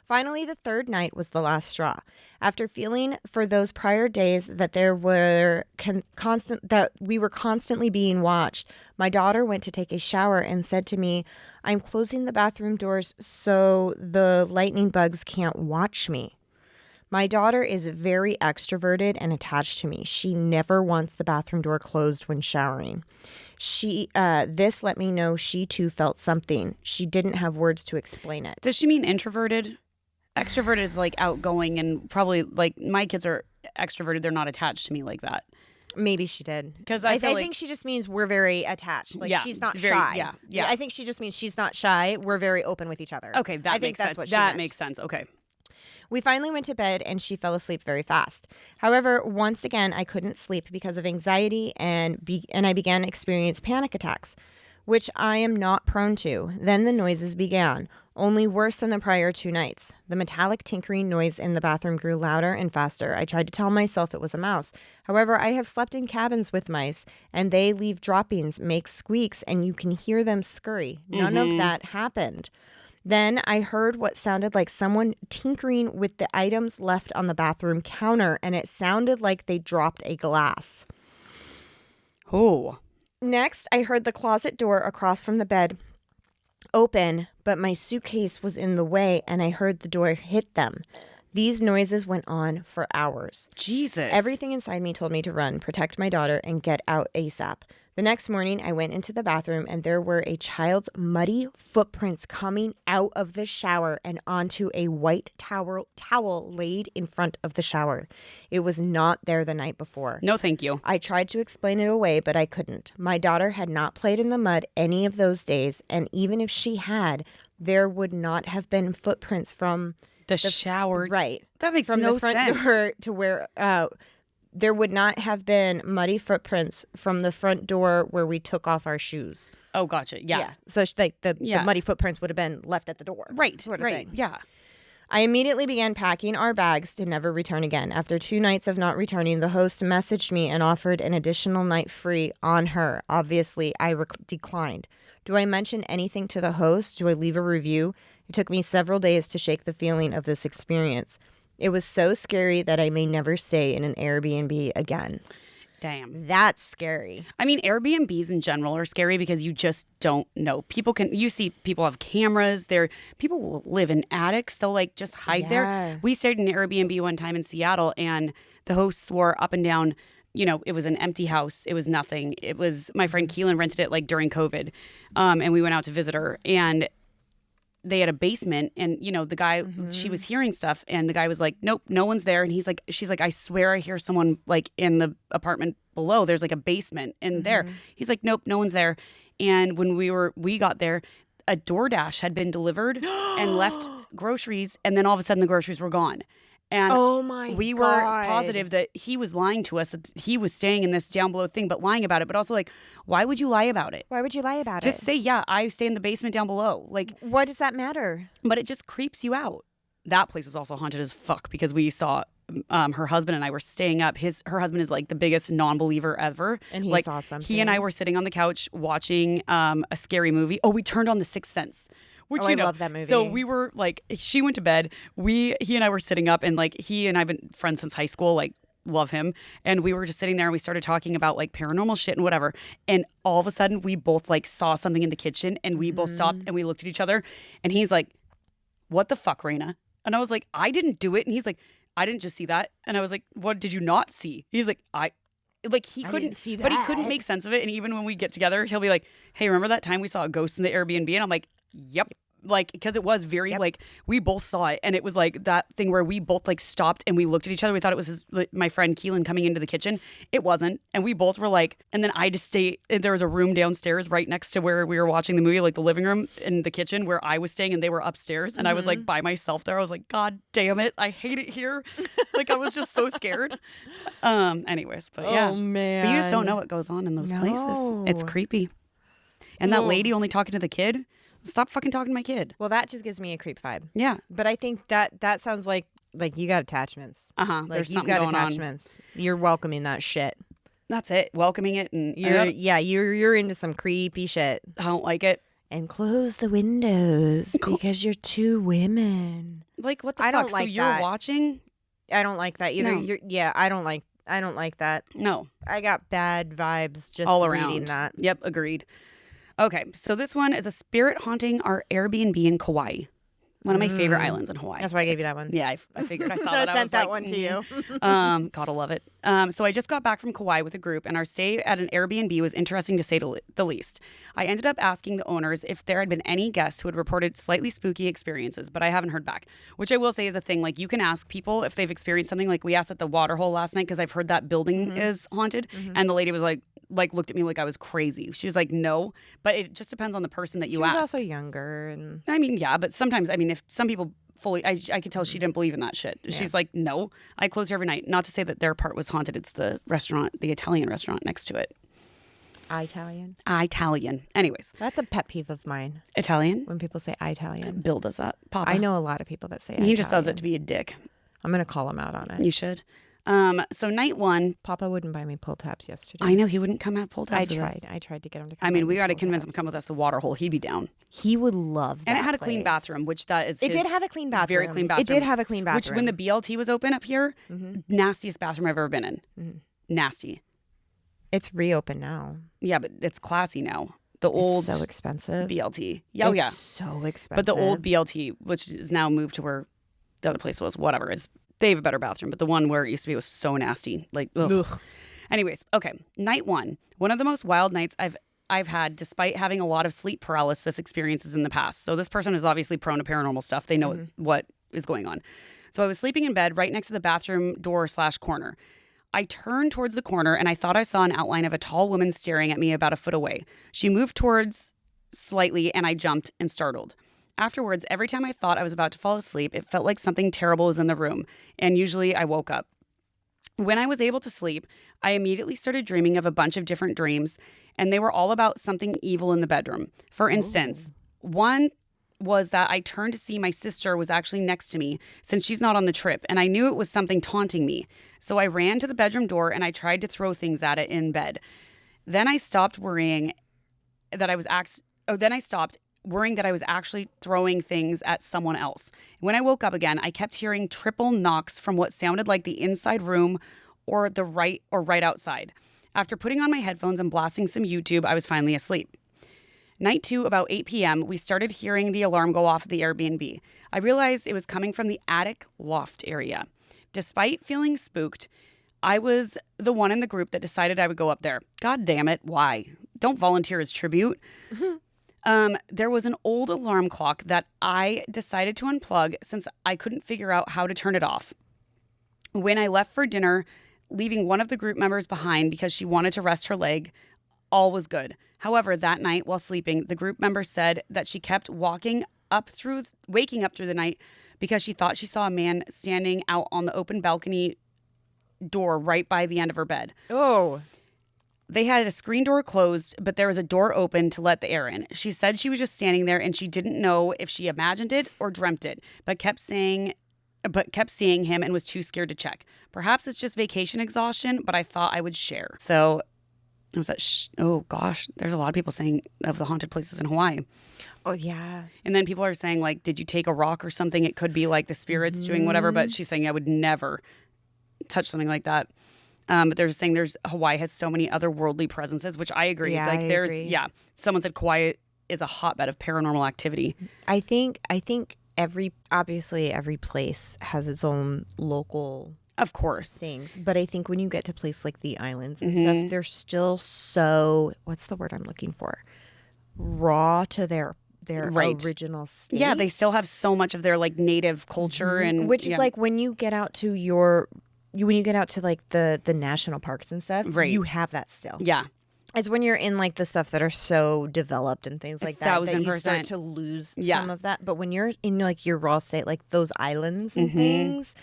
Finally, the third night was the last straw. After feeling for those prior days that there were we were constantly being watched, my daughter went to take a shower and said to me, "I'm closing the bathroom doors so the lightning bugs can't watch me." My daughter is very extroverted and attached to me. She never wants the bathroom door closed when showering. This let me know she too felt something. She didn't have words to explain it. Does she mean introverted? Extroverted is like outgoing and probably like my kids are extroverted. They're not attached to me like that. Maybe she did. Because I think she just means we're very attached. Like she's not shy. Yeah. I think she just means she's not shy. We're very open with each other. Okay, that makes sense. That makes sense. Okay. We finally went to bed and she fell asleep very fast. However, once again, I couldn't sleep because of anxiety and I began to experience panic attacks, which I am not prone to. Then the noises began, only worse than the prior 2 nights. The metallic tinkering noise in the bathroom grew louder and faster. I tried to tell myself it was a mouse. However, I have slept in cabins with mice, and they leave droppings, make squeaks, and you can hear them scurry. None of that happened. Then I heard what sounded like someone tinkering with the items left on the bathroom counter, and it sounded like they dropped a glass. Oh. Next, I heard the closet door across from the bed open, but my suitcase was in the way, and I heard the door hit them. These noises went on for hours. Jesus. Everything inside me told me to run, protect my daughter, and get out ASAP. The next morning, I went into the bathroom, and there were a child's muddy footprints coming out of the shower and onto a white towel laid in front of the shower. It was not there the night before. No, thank you. I tried to explain it away, but I couldn't. My daughter had not played in the mud any of those days, and even if she had, there would not have been footprints from the shower. Right. That makes from no the front sense. door to where there would not have been muddy footprints from the front door where we took off our shoes. Oh, gotcha. Yeah. So the muddy footprints would have been left at the door. Right. Sort of right. thing. Yeah. I immediately began packing our bags to never return again. After 2 nights of not returning, the host messaged me and offered an additional night free on her. Obviously, I declined. Do I mention anything to the host? Do I leave a review? It took me several days to shake the feeling of this experience. It was so scary that I may never stay in an Airbnb again. Damn. That's scary. I mean, Airbnbs in general are scary because you just don't know. You see people have cameras. People will live in attics. They'll like just hide there. We stayed in an Airbnb one time in Seattle and the host swore up and down, it was an empty house. It was nothing. It was, my friend Keelan rented it like during COVID. And we went out to visit her and they had a basement and, the guy, she was hearing stuff and the guy was like, nope, no one's there. And she's like, I swear I hear someone like in the apartment below. There's like a basement in there. He's like, nope, no one's there. And when we got there, a DoorDash had been delivered and left groceries, and then all of a sudden the groceries were gone. And we were positive that he was lying to us, that he was staying in this down below thing, but lying about it. But also, like, why would you lie about it? Why would you lie about Just say, yeah, I stay in the basement down below. Like, what does that matter? But it just creeps you out. That place was also haunted as fuck because we saw her husband and I were staying up. Her husband is like the biggest non-believer ever. And he like, saw something. He and I were sitting on the couch watching a scary movie. Oh, we turned on The Sixth Sense. Which, I love that movie. So we were like, she went to bed. He and I were sitting up, and like he and I've been friends since high school. Like, love him. And we were just sitting there, and we started talking about like paranormal shit and whatever. And all of a sudden, we both like saw something in the kitchen, and we both stopped and we looked at each other. And he's like, "What the fuck, Raina?" And I was like, "I didn't do it." And he's like, "I didn't just see that." And I was like, "What did you not see?" He's like, he couldn't see that. But he couldn't make sense of it. And even when we get together, he'll be like, "Hey, remember that time we saw a ghost in the Airbnb?" And I'm like, "Yep." Like, because it was very like, we both saw it, and it was like that thing where we both like stopped and we looked at each other. We thought it was my friend Keelan coming into the kitchen. It wasn't. And we both were like, and then I just stayed. There was a room downstairs right next to where we were watching the movie, like the living room and the kitchen where I was staying, and they were upstairs. And I was like by myself there. I was like, God damn it, I hate it here. Like, I was just so scared. Anyways, but yeah. Oh man. But you just don't know what goes on in those places. It's creepy. And that lady only talking to the kid. Stop fucking talking to my kid. Well, that just gives me a creep vibe. Yeah. But I think that sounds like you got attachments. Uh-huh. Like, There's you've something got going attachments. You're welcoming that shit. That's it. Welcoming it, and you're into some creepy shit. I don't like it. And close the windows because you're two women. Like, what the I fuck? don't like so you're that. watching? I don't like that either. No. I don't like that. No. I got bad vibes just All reading around. that. Yep, agreed. Okay, so this one is a spirit haunting our Airbnb in Kauai. One of my favorite islands in Hawaii. That's why I gave you that one. Yeah, I figured I saw that. I I sent was that like, one to you. Gotta love it. So I just got back from Kauai with a group, and our stay at an Airbnb was interesting to say the least. I ended up asking the owners if there had been any guests who had reported slightly spooky experiences, but I haven't heard back, which I will say is a thing. Like, you can ask people if they've experienced something. Like, we asked at the waterhole last night because I've heard that building is haunted, and the lady was like looked at me like I was crazy. She was like, no, but it just depends on the person that you ask. She was also younger, and I mean, yeah, but sometimes, I mean, if some people fully, I could tell she didn't believe in that shit. Yeah. She's like, no, I close here every night. Not to say that their part was haunted. It's the restaurant, the Italian restaurant next to it. Italian. Anyways. That's a pet peeve of mine. Italian? When people say Italian. Bill does that. Papa. I know a lot of people that say Italian. He just does it to be a dick. I'm going to call him out on it. You should. So night one. Papa wouldn't buy me pull tabs yesterday. I know, he wouldn't come out pull tabs. I tried to get him to come. I mean, we got to convince him to come with us to Waterhole. He'd be down. He would love that. And it had a place. clean bathroom, which that is. It did have a clean bathroom. Very clean bathroom. It did have a clean bathroom. Which, when the BLT was open up here, nastiest bathroom I've ever been in. Nasty. It's reopened now. Yeah, but it's classy now. The old so expensive BLT. It's so expensive. But the old BLT, which is now moved to where the other place was, whatever, they have a better bathroom. But the one where it used to be was so nasty. Like, ugh. Anyways, okay. Night one of the most wild nights I've had, despite having a lot of sleep paralysis experiences in the past. So this person is obviously prone to paranormal stuff. They know what is going on. So I was sleeping in bed right next to the bathroom door/corner. I turned towards the corner, and I thought I saw an outline of a tall woman staring at me about a foot away. She moved towards slightly, and I jumped and startled. Afterwards, every time I thought I was about to fall asleep, it felt like something terrible was in the room, and usually I woke up. When I was able to sleep, I immediately started dreaming of a bunch of different dreams, and they were all about something evil in the bedroom. For instance, one was that I turned to see my sister was actually next to me since she's not on the trip, and I knew it was something taunting me. So I ran to the bedroom door and I tried to throw things at it in bed. Then I stopped worrying that I was actually throwing things at someone else. When I woke up again, I kept hearing triple knocks from what sounded like the inside room or right outside. After putting on my headphones and blasting some YouTube, I was finally asleep. Night 2, about 8 p.m., we started hearing the alarm go off at the Airbnb. I realized it was coming from the attic loft area. Despite feeling spooked, I was the one in the group that decided I would go up there. God damn it, why? Don't volunteer as tribute. There was an old alarm clock that I decided to unplug since I couldn't figure out how to turn it off. When I left for dinner leaving one of the group members behind because she wanted to rest her leg. All was good. However, that night while sleeping, the group member said that she kept waking up through the night because she thought she saw a man standing out on the open balcony door right by the end of her bed. Oh. They had a screen door closed, but there was a door open to let the air in. She said she was just standing there and she didn't know if she imagined it or dreamt it, but kept seeing him and was too scared to check. Perhaps it's just vacation exhaustion, but I thought I would share. So it was that, oh gosh, there's a lot of people saying of the haunted places in Hawaii. Oh, yeah. And then people are saying, like, did you take a rock or something? It could be like the spirits doing whatever, but she's saying I would never touch something like that. But they're just saying Hawaii has so many otherworldly presences, which I agree. Yeah, like I there's, agree. yeah, someone said Kauai is a hotbed of paranormal activity. I think every place has its own local Of course. things, but I think when you get to places like the islands and stuff, they're still so, what's the word I'm looking for? Raw to their Right. original state. Yeah, they still have so much of their like native culture and which is like when you get out to like the national parks and stuff, Right. you have that still. yeah. It's when you're in like the stuff that are so developed and things like that you 1,000%. start to lose Yeah. some of that. But when you're in like your raw state, like those islands and things,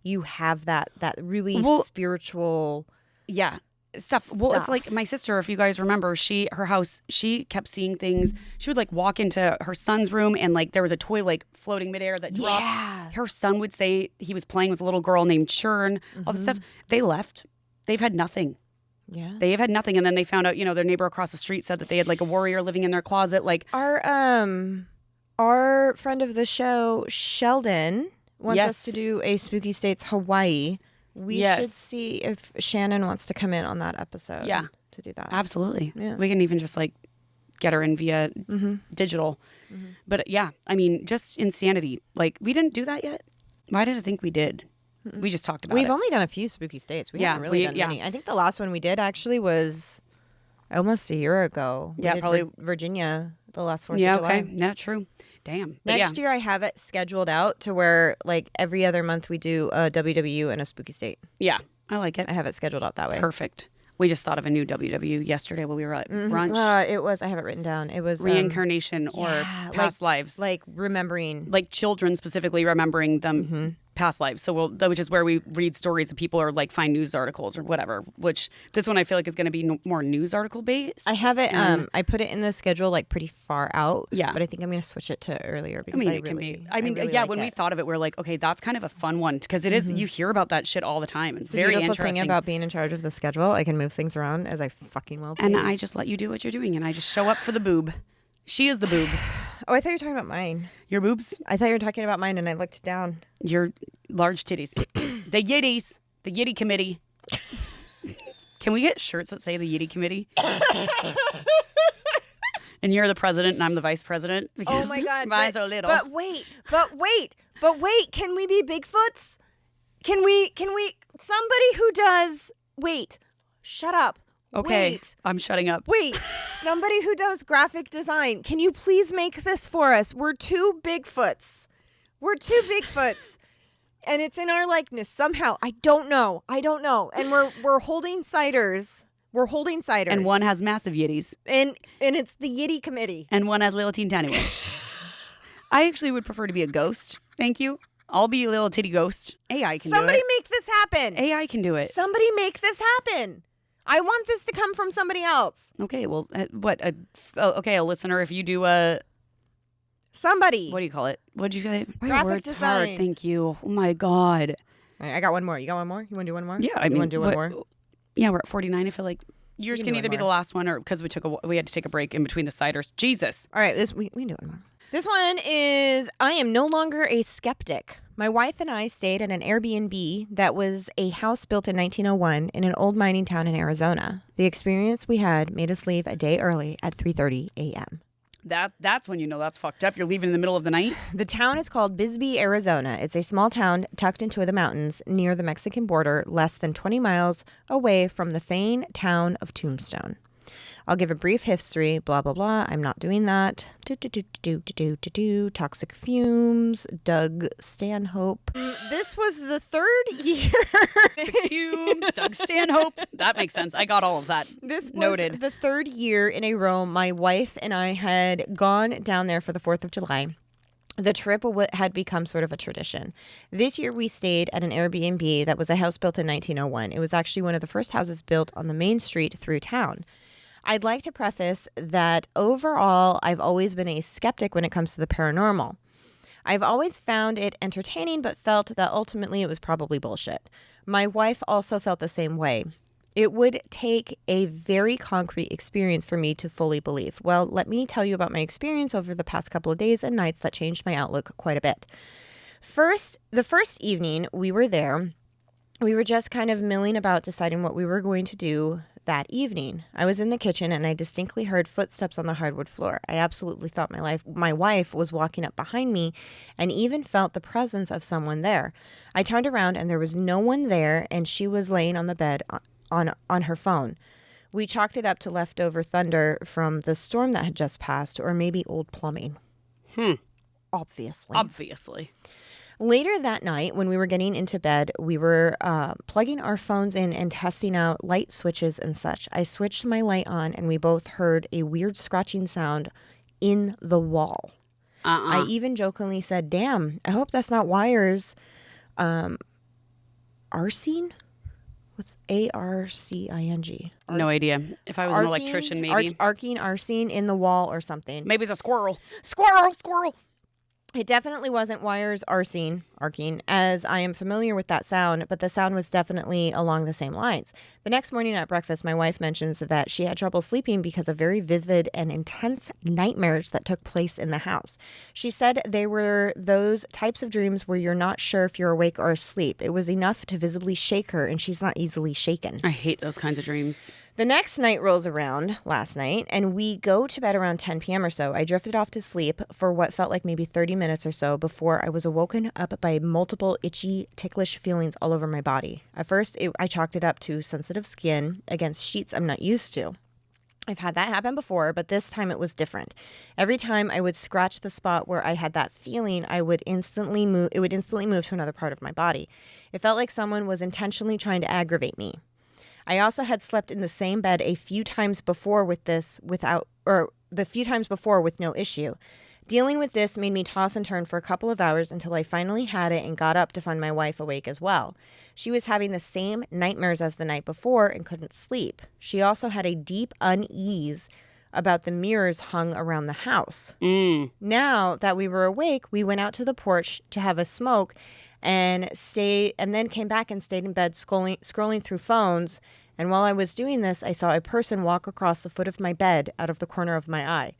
you have that really spiritual. Yeah. Stuff. Well, it's Stuff. like my sister, if you guys remember, her house, she kept seeing things. She would like walk into her son's room and like there was a toy like floating midair that dropped. Yeah. Her son would say he was playing with a little girl named Churn, all this stuff. They left. They've had nothing. Yeah. They have had nothing. And then they found out, their neighbor across the street said that they had like a warrior living in their closet. Like Our friend of the show, Sheldon, wants Yes. us to do a Spooky States Hawaii. We Yes. should see if Shannon wants to come in on that episode. Yeah. To do that. absolutely. Yeah. We can even just like get her in via digital. But yeah, I mean, just insanity. Like we didn't do that yet. Why did I think we did? We just talked about We've it. only done a few Spooky States. We Yeah, haven't really done yeah. many. I think the last one we did actually was almost a year ago. We Yeah, did probably- Virginia the last 4th Yeah, of July. okay. Yeah, true. Damn. But Next year I have it scheduled out to where like every other month we do a WWU and a Spooky State. Yeah, I like it. I have it scheduled out that way. Perfect. We just thought of a new WWU yesterday while we were at brunch. It was, I have it written down. It was Reincarnation or yeah, past lives. like remembering. Like children specifically remembering them past lives. So which is where we read stories of people or like find news articles or whatever, which this one I feel like is going to be more news article based. I have it. I put it in the schedule like pretty far out. Yeah. But I think I'm going to switch it to earlier I because mean, I it can really, be. I really yeah, like when we it. thought of it, we're like, okay, that's kind of a fun one because it is. You hear about that shit all the time. It's The very beautiful interesting. thing about being in charge of the schedule, I can move things around as I fucking well please. and I just let you do what you're doing, and I just show up for the boob. She is the boob. Oh, I thought you were talking about mine. Your boobs, I thought you were talking about mine, and I looked down. your large titties, the Yiddies, the Yiddy Committee. Can we get shirts that say the Yiddy Committee? And you're the president, and I'm the vice president. Oh Because my God! mine's but, so little. But wait! Can we be Bigfoots? Can we? Somebody who does. Wait! Shut up. Okay, Wait. I'm shutting up. Wait, somebody who does graphic design, can you please make this for us? We're two Bigfoots. And it's in our likeness somehow. I don't know. And we're holding ciders. And one has massive Yiddies. And it's the Yiddy Committee. And one has little teen tiny ones. I actually would prefer to be a ghost. Thank you. I'll be a little titty ghost. AI can Somebody do it. make this happen. AI can do it. Somebody make this happen. I want this to come from somebody else. Okay, well, a listener, if you do Somebody. what do you call it? What'd you say? Graphic Words hard. design. Thank you. Oh my God. All right, I got one more. You got one more? You want to do one more? Yeah, I You mean, want to do one more? Yeah, we're at 49. I feel like yours can can do either one be the more. last one or because we had to take a break in between the ciders. Jesus. All right, we can do one more. This one is I am no longer a skeptic. My wife and I stayed in an Airbnb that was a house built in 1901 in an old mining town in Arizona. The experience we had made us leave a day early at 3:30 a.m. That's when you know that's fucked up. You're leaving in the middle of the night. The town is called Bisbee, Arizona. It's a small town tucked into the mountains near the Mexican border, less than 20 miles away from the famed town of Tombstone. I'll give a brief history, blah, blah, blah. I'm not doing that. Toxic fumes, Doug Stanhope. This was the third year. Toxic fumes, Doug Stanhope. That makes sense. I got all of that. This was noted. the third year in a row my wife and I had gone down there for the 4th of July. The trip had become sort of a tradition. This year we stayed at an Airbnb that was a house built in 1901. It was actually one of the first houses built on the main street through town. I'd like to preface that overall, I've always been a skeptic when it comes to the paranormal. I've always found it entertaining, but felt that ultimately it was probably bullshit. My wife also felt the same way. It would take a very concrete experience for me to fully believe. Well, let me tell you about my experience over the past couple of days and nights that changed my outlook quite a bit. The first evening we were there, we were just kind of milling about deciding what we were going to do that evening. I was in the kitchen and I distinctly heard footsteps on the hardwood floor. I absolutely thought my wife was walking up behind me and even felt the presence of someone there. I turned around and there was no one there, and she was laying on the bed on her phone. We chalked it up to leftover thunder from the storm that had just passed, or maybe old plumbing. Obviously. Later that night, when we were getting into bed, we were plugging our phones in and testing out light switches and such. I switched my light on, and we both heard a weird scratching sound in the wall. I even jokingly said, "Damn, I hope that's not wires." Arsine? What's ARCING? No idea. If I was an electrician, maybe. Arcing, arsine in the wall or something. Maybe it's a squirrel. Squirrel. It definitely wasn't wires arcing, as I am familiar with that sound, but the sound was definitely along the same lines. The next morning at breakfast, my wife mentions that she had trouble sleeping because of very vivid and intense nightmares that took place in the house. She said they were those types of dreams where you're not sure if you're awake or asleep. It was enough to visibly shake her, and she's not easily shaken. I hate those kinds of dreams. The next night rolls around, last night, and we go to bed around 10 p.m. or so. I drifted off to sleep for what felt like maybe 30 minutes or so before I was awoken up by multiple itchy, ticklish feelings all over my body. At first, I chalked it up to sensitive skin against sheets I'm not used to. I've had that happen before, but this time it was different. Every time I would scratch the spot where I had that feeling, it would instantly move to another part of my body. It felt like someone was intentionally trying to aggravate me. I also had slept in the same bed a few times before with no issue. Dealing with this made me toss and turn for a couple of hours until I finally had it and got up to find my wife awake as well. She was having the same nightmares as the night before and couldn't sleep. She also had a deep unease about the mirrors hung around the house. Now that we were awake, we went out to the porch to have a smoke and then came back and stayed in bed scrolling through phones. And while I was doing this, I saw a person walk across the foot of my bed out of the corner of my eye.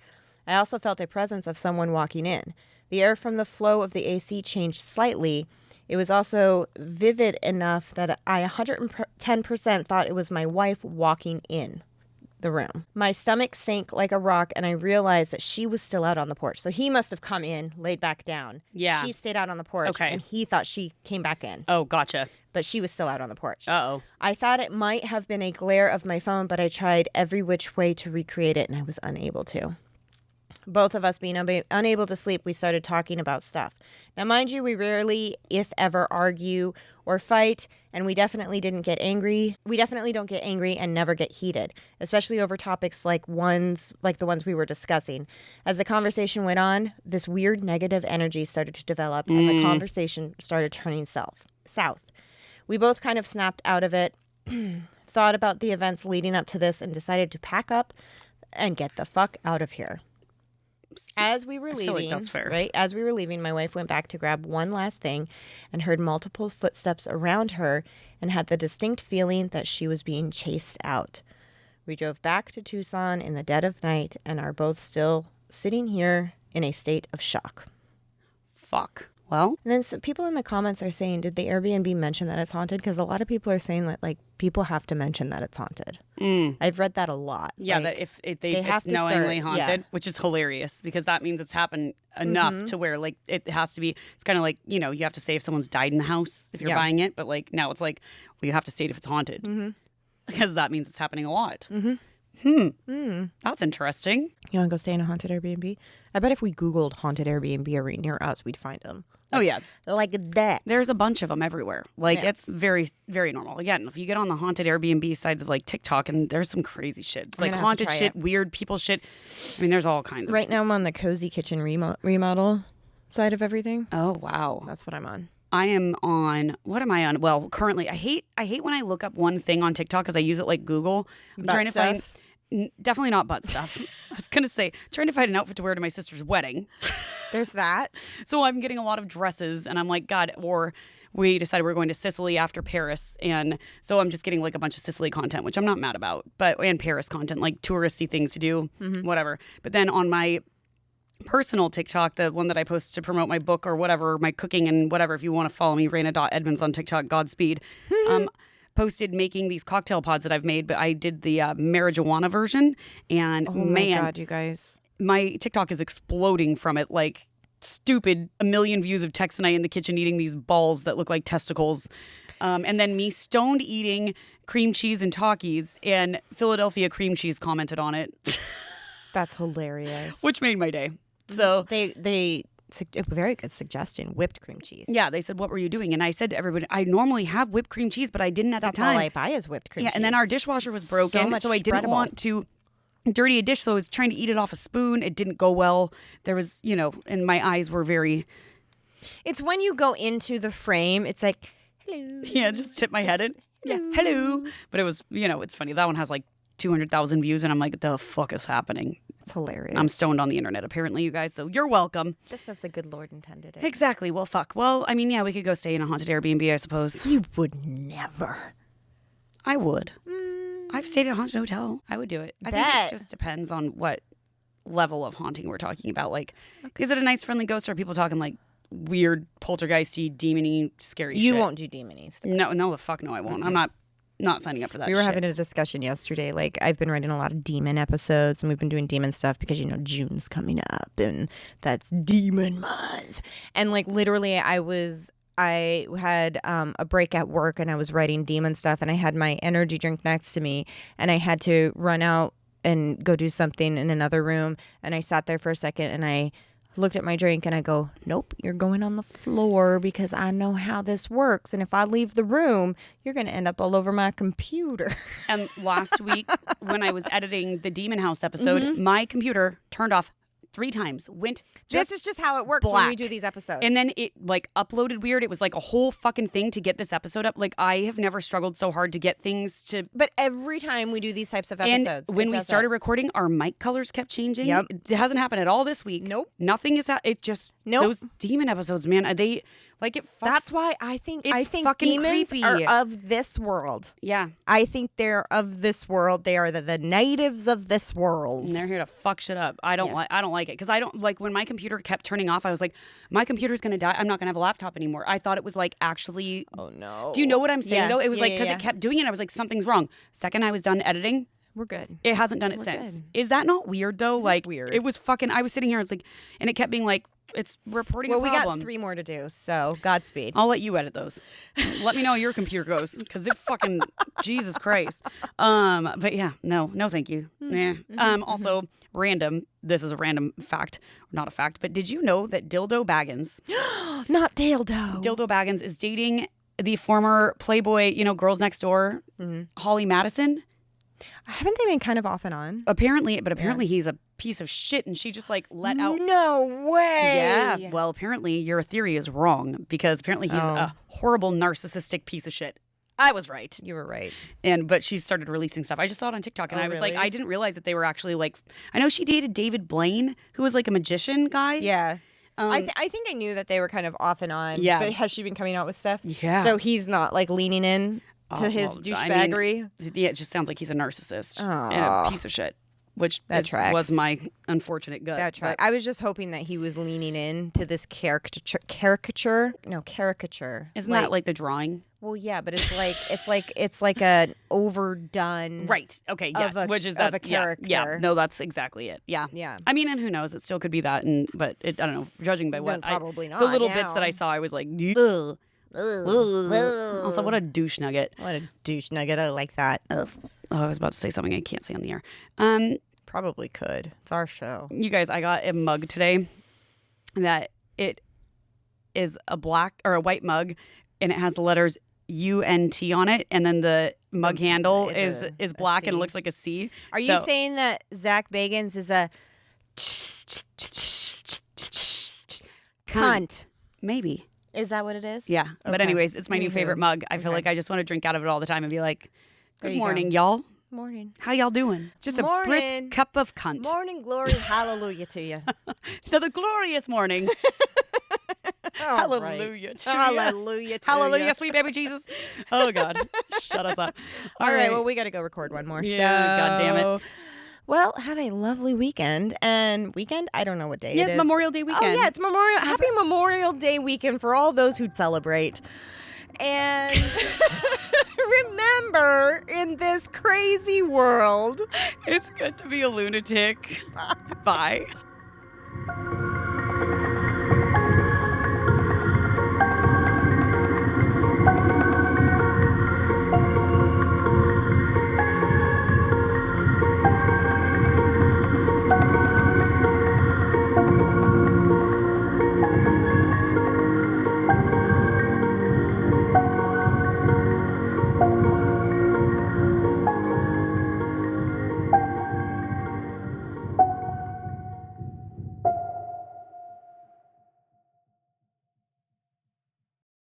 I also felt a presence of someone walking in. The air from the flow of the AC changed slightly. It was also vivid enough that I 110% thought it was my wife walking in the room. My stomach sank like a rock, and I realized that she was still out on the porch. So he must have come in, laid back down. Yeah. She stayed out on the porch, and he thought she came back in. Oh, gotcha. But she was still out on the porch. Uh-oh. I thought it might have been a glare of my phone, but I tried every which way to recreate it, and I was unable to. Both of us being unable to sleep, we started talking about stuff. Now, mind you, we rarely, if ever, argue or fight, and we definitely didn't get angry. We definitely don't get angry and never get heated, especially over topics like the ones we were discussing. As the conversation went on, this weird negative energy started to develop, and the conversation started turning south. We both kind of snapped out of it, thought about the events leading up to this, and decided to pack up and get the fuck out of here. As we were leaving, I feel like that's fair. Right? As we were leaving, my wife went back to grab one last thing and heard multiple footsteps around her and had the distinct feeling that she was being chased out. We drove back to Tucson in the dead of night and are both still sitting here in a state of shock. Fuck. Well? And then some people in the comments are saying, did the Airbnb mention that it's haunted? Because a lot of people are saying that, people have to mention that it's haunted. I've read that a lot. Yeah, that if it's knowingly haunted, which is hilarious because that means it's happened enough to where, it has to be, it's kind of like, you have to say if someone's died in the house if you're buying it. But, now it's like, well, you have to state if it's haunted because that means it's happening a lot. That's interesting. You want to go stay in a haunted Airbnb? I bet if we Googled haunted Airbnb near us, we'd find them. Oh, yeah. Like that. There's a bunch of them everywhere. Like, it's very, very normal. Again, if you get on the haunted Airbnb sides of, like, TikTok, and there's some crazy shit. It's like haunted shit, weird people shit. I mean, there's all kinds of Right now, I'm on the cozy kitchen remodel side of everything. Oh, wow. That's what I'm on. I am on, what am I on? Well, currently, I hate when I look up one thing on TikTok because I use it like Google. I'm trying to find, definitely not butt stuff. I was going to say, trying to find an outfit to wear to my sister's wedding. There's that. So I'm getting a lot of dresses, and I'm like, God, or we decided we're going to Sicily after Paris, and so I'm just getting like a bunch of Sicily content, which I'm not mad about, and Paris content, like touristy things to do, whatever. But then on my personal TikTok, the one that I post to promote my book or whatever, my cooking and whatever, if you want to follow me, Raina.Edmonds on TikTok, Godspeed, posted making these cocktail pods that I've made, but I did the marijuana version, and my God, you guys. My TikTok is exploding from it, like stupid, 1 million views of Tex and I in the kitchen eating these balls that look like testicles. And then me stoned eating cream cheese and Takis, and Philadelphia cream cheese commented on it. That's hilarious. Which made my day. So they a very good suggestion, whipped cream cheese. Yeah, they said, what were you doing? And I said to everybody, I normally have whipped cream cheese, but I didn't at the time. That's all I buy is whipped cream cheese. Yeah, and then our dishwasher was broken, so I didn't want to dirty a dish, so I was trying to eat it off a spoon. It didn't go well. There was, and my eyes were very... It's when you go into the frame, it's like, hello. Yeah, just tip my head in. Hello. Yeah, hello. But it was, it's funny. That one has like 200,000 views, and I'm like, the fuck is happening? It's hilarious. I'm stoned on the internet, apparently, you guys, so you're welcome. Just as the good Lord intended it. Exactly. Well, fuck. Well, I mean, yeah, we could go stay in a haunted Airbnb, I suppose. You would never. I would. I've stayed at a haunted hotel. I would do it. I think it just depends on what level of haunting we're talking about. Like, is it a nice, friendly ghost, or are people talking like weird, poltergeisty, demony, scary shit? You won't do demony stuff. No, the fuck no, I won't. I'm not signing up for that. We were having a discussion yesterday. Like, I've been writing a lot of demon episodes, and we've been doing demon stuff because June's coming up, and that's demon month. And like literally, I had a break at work, and I was writing demon stuff, and I had my energy drink next to me, and I had to run out and go do something in another room, and I sat there for a second, and I looked at my drink, and I go, nope, you're going on the floor because I know how this works, and if I leave the room, you're going to end up all over my computer. And last week, when I was editing the Demon House episode, my computer turned off 3 times. This is just how it works black. when we do these episodes. And then it like uploaded weird. It was like a whole fucking thing to get this episode up. Like, I have never struggled so hard to get things to... But every time we do these types of episodes... And when we started recording, our mic colors kept changing. Yep. It hasn't happened at all this week. Nope. Nothing is... It just... Nope. Those demon episodes, man, are they... Like, it fucks... That's why I think fucking demons creepy. are of this world. Yeah. I think they're of this world. They are the natives of this world. And they're here to fuck shit up. I don't like it. Because I don't... Like, when my computer kept turning off, I was like, my computer's going to die. I'm not going to have a laptop anymore. I thought it was, like, actually... Oh, no. Do you know what I'm saying, though? It was because yeah. it kept doing it. I was like, something's wrong. Second I was done editing... We're good. It hasn't done it since. Good. Is that not weird, though? Like, weird. It was fucking... I was sitting here, it's like... And it kept being like, it's reporting a problem. Well, we got 3 more to do, so Godspeed. I'll let you edit those. Let me know how your computer goes, because it fucking... Jesus Christ. But yeah, no, thank you. Also, random... This is a random fact. Not a fact, but did you know that Dildo Baggins... Not dildo. Dildo Baggins is dating the former Playboy, Girls Next Door, Holly Madison? Haven't they been kind of off and on? Apparently he's a piece of shit, and she just like let out. No way. Yeah. Well, apparently your theory is wrong, because apparently he's a horrible narcissistic piece of shit. I was right. You were right. But she started releasing stuff. I just saw it on TikTok, and I was really? like, I didn't realize that they were actually like. I know she dated David Blaine, who was like a magician guy. Yeah. I think I knew that they were kind of off and on. Yeah. But has she been coming out with stuff? Yeah. So he's not like leaning in to his douchebaggery? Yeah, it just sounds like he's a narcissist and a piece of shit, which was my unfortunate gut. That's right. I was just hoping that he was leaning in to this caricature. No, caricature. Isn't that like the drawing? Well, yeah, but it's like an overdone. Right. Okay. Yes. Which is that of a character. Yeah. No, that's exactly it. Yeah. Yeah. I mean, and who knows? It still could be that. But I don't know. Judging by what probably not. The little now. bits that I saw, I was like, ugh. Also, what a douche nugget. What a douche nugget. I like that. Ugh. I was about to say something I can't say on the air. Probably could. It's our show. You guys, I got a mug today that it is a black or a white mug, and it has the letters UNT on it, and then the mug handle is black and it looks like a C. Are you saying that Zach Bagans is a cunt? Maybe. Is that what it is? Yeah. But Okay. anyways, it's my new favorite mug. I feel like I just want to drink out of it all the time and be like, There good you morning, go. y'all. Morning. How y'all doing? Just a brisk Morning. cup of cunt. Morning glory. Hallelujah to you. To the glorious morning. All right. Hallelujah to Hallelujah to Hallelujah, ya. sweet baby Jesus. Oh, God. Shut us up. All right. Well, we got to go record one more. Yeah, God damn it. Well, have a lovely weekend. And weekend? I don't know what day Yeah, it is. it's Memorial Day weekend. Oh, yeah, it's Happy Memorial Day weekend for all those who celebrate. And remember, in this crazy world, It's good to be a lunatic. Bye.